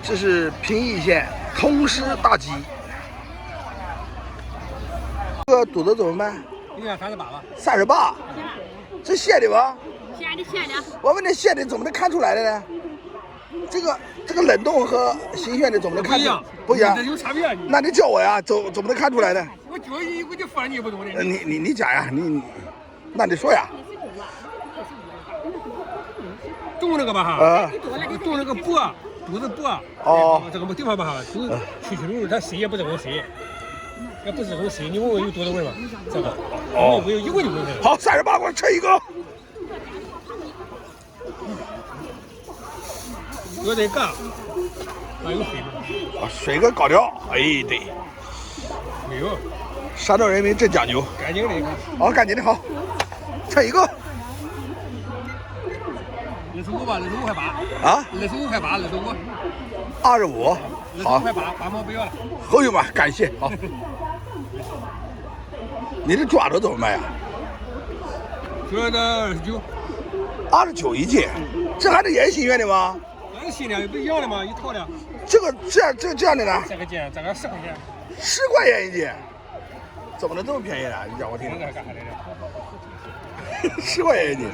这是平邑县通师大鸡，这个肚子怎么卖？38吧。38，这鲜的吧？鲜的。我问你鲜的怎么能看出来的呢？这个冷冻和新鲜的怎么能看出来？不一样，这有差别。那你教我呀，怎么能看出来呢？我教你，我就放你不懂的。你讲呀，那你说呀。冻那个吧哈，冻那个薄，肚子薄。哦，这个地方吧哈，都去肉，它谁也不这么谁，也不是这么谁。你问问有多少味吗？这个。哦。没有一个就不会。好，38，给我吃一个。有点干，还有水吗？啊，水跟高条，哎对。没有。山东人民真讲究。干净的。好，干净的好，吃一个。65吧，65块8。啊？65块8，65。25。好。65块8，8毛不要了。后有嘛，感谢。好。你的爪子怎么卖呀？这个29。29一斤，这还是也是新鲜的吗？也是新的，不一样的吗？一套的。这个这样的呢？这个10块钱。10块钱一斤，怎么能这么便宜呢？你讲我听。这个干啥来着？10块钱一斤。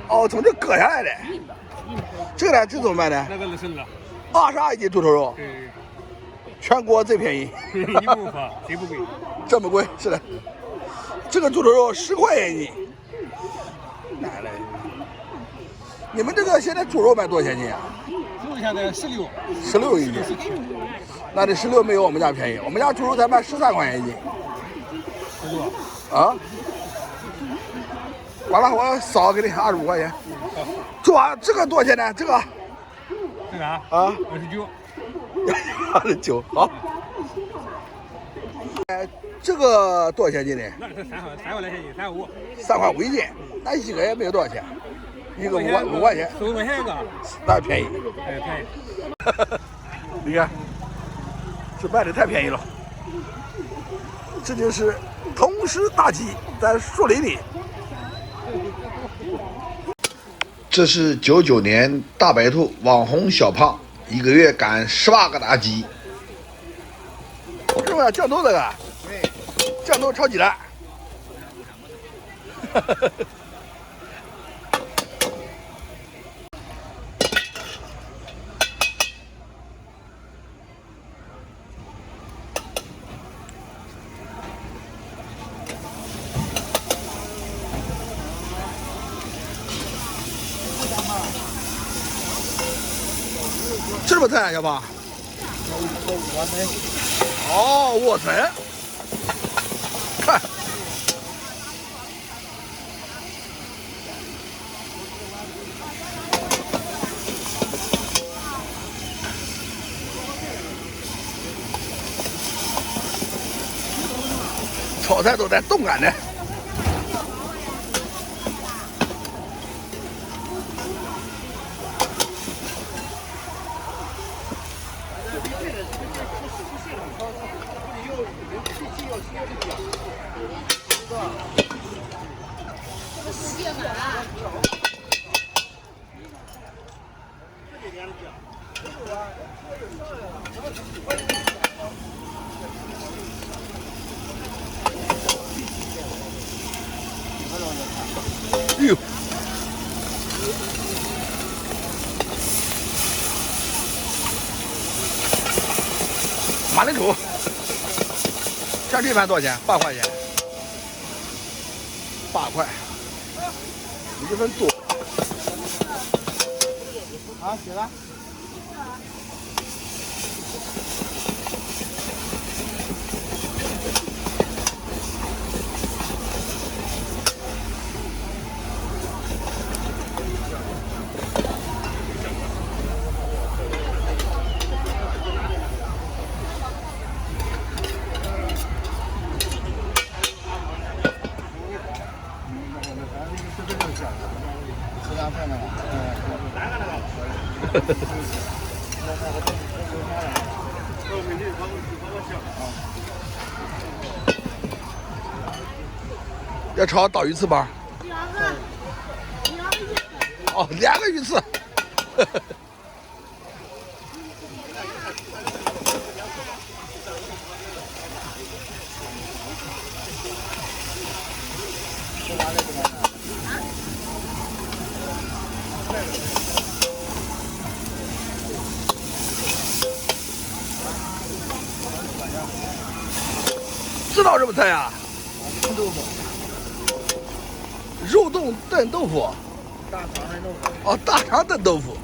哦，从这割下来的。这个呢？这怎么卖呢？那个22。22一斤猪头肉。对。全国最便宜。你不用说，谁不贵？这么贵？是的。这个猪头肉10块钱一斤。难嘞。你们这个现在猪肉卖多少钱斤啊？猪肉现在16一斤。那这16没有我们家便宜，我们家猪肉才卖13块钱一斤。啊？完了，我少给你25块钱。这个多少钱呢？这个？这个啊？29。29，好。这个多少钱斤呢？那是3块来钱斤，3.5。3块5一斤，那一个也没有多少钱，一个5块钱。15块钱一个。那便宜。哎，便宜。你看，这卖的太便宜了。这就是通师大鸡，在树林里。这是99年大白兔网红小胖1个月赶18个大鸡。是不是酱豆这个？对，酱豆炒鸡蛋。吃什么菜啊，小胖？莴笋。哦，莴笋。看。炒菜都在动感的。哟，马铃薯，像这盘多少钱？8块钱。8块，你这份多。好，写了。要炒岛鱼翅膀。2个鱼翅。哦，2个鱼翅。这道什么菜呀？炖豆腐，肉冻炖豆腐。大肠炖豆腐。哦，大肠炖豆腐。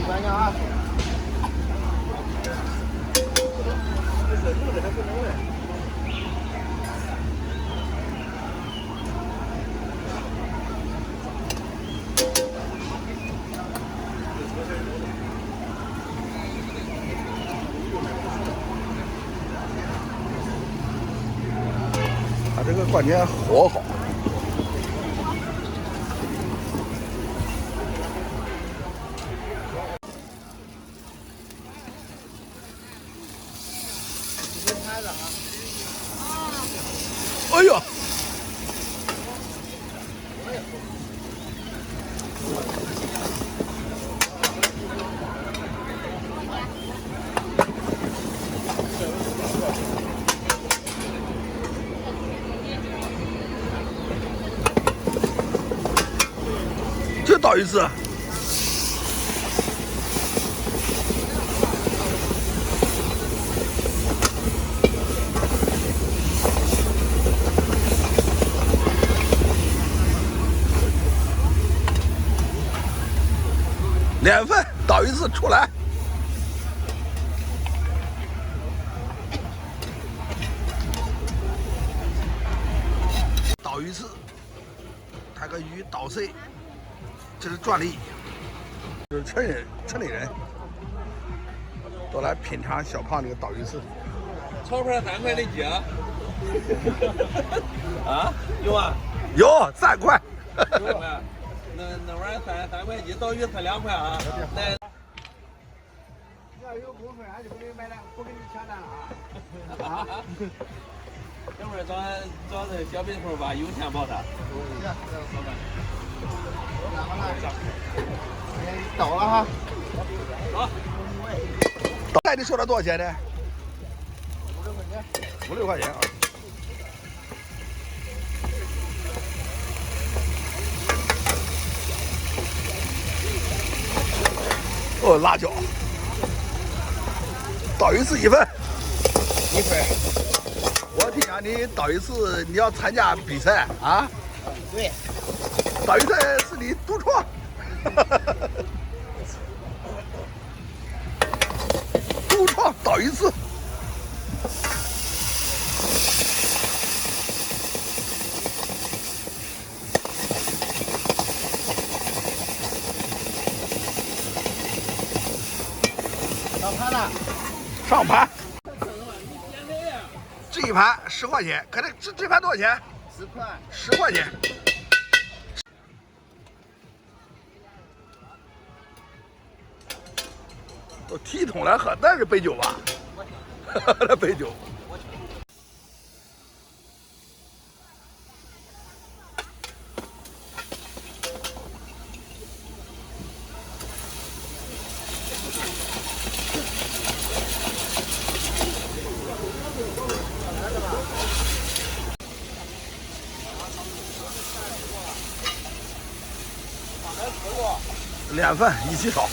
关键啊！它这个关键火好。哎呦！这倒一次。2份倒一次出来，倒一次，它个鱼倒碎，这是专利，就是城里人都来品尝小胖这个倒鱼翅。炒盘3块的鸡啊？啊？有啊？有3块。3块。那玩意儿3块鸡，倒鱼翅2块啊？那。要有股份，俺就不给你买了，不给你抢单了啊！啊！等会儿找这小北头把油钱报他。倒了哈。好。带你说了多少钱呢？5、6块钱。5、6块钱啊。哦，辣椒。倒鱼翅1份1份。我听讲你倒鱼翅你要参加比赛啊？对。倒鱼翅是你独创。独创倒鱼翅。上盘了。上盘。这一盘10块钱，可能这盘多少钱？10块。10块钱。都提桶来喝，那是白酒吧？那白酒。2份一起炒。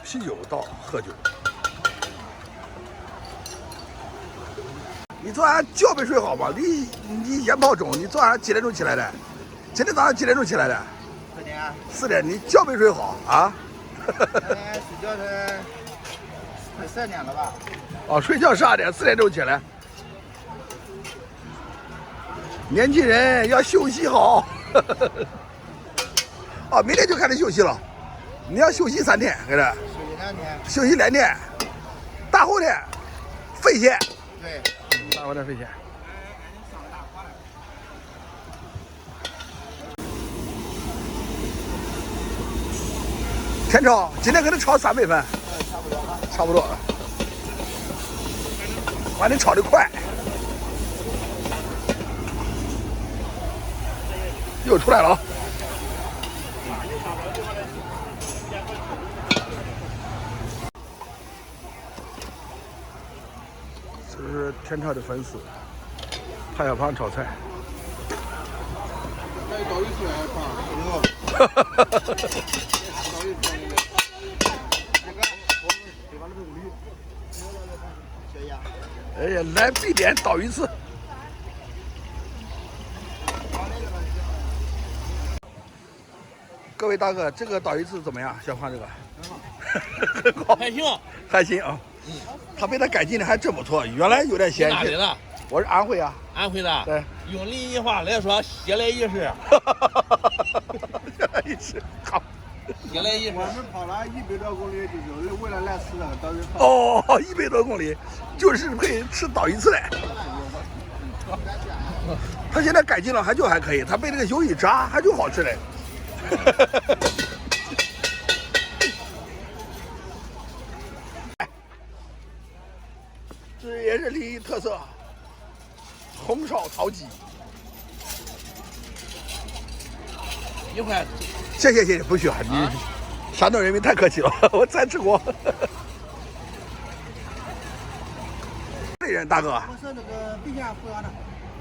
啤酒到喝酒。你昨晚觉没睡好吗？你烟炮中，你昨晚几点钟起来的？今天早上几点钟起来的4点。4点，你觉没睡好啊？睡觉是快12点了吧？哦，睡觉12点，4点钟起来。年轻人要休息好。哦，明天就开始休息了。你要休息3天，搁这。休息2天。大后天废线。对。大后天废线。天超，今天给他炒300份。差不多。反正炒得快。又出来了啊！这是天超的粉丝，潘小胖炒菜。还有刀鱼出来胖，哈哈哈哈哈！哎呀，来必点刀鱼翅。各位大哥，这个刀鱼翅怎么样？小胖这个很好，还行，还行啊。他被他改进的还真不错，原来有点咸。哪里的？我是安徽啊。安徽的。对。用临沂话来说，血来一试。血来一试，好。血来一试。我们跑了100多公里，就是为了来吃那个刀鱼翅。哦，100多公里，就是为吃刀鱼翅的。他现在改进了，还就还可以。他被这个油一炸，还就好吃嘞。这也是临沂特色，红烧草鸡。一块。谢谢，不需要你。山东人民太客气了，我才吃过。这人大哥。我是那个费县阜阳的。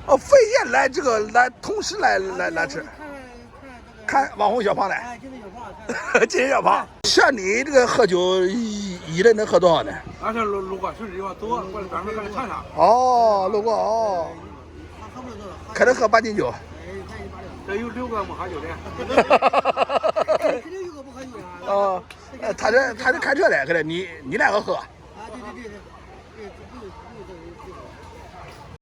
哦，费县来这个来，同时来吃。看网红小胖来。哎，今天小胖。今天小胖。像你这个喝酒一人能喝多少呢？俺是路过水地方走，过来专门搁这看上。哦，路过哦。可能喝8斤酒。这有6个不喝酒的。肯定有个不喝酒的。哦，他这开车的，可能你2个喝。啊，对。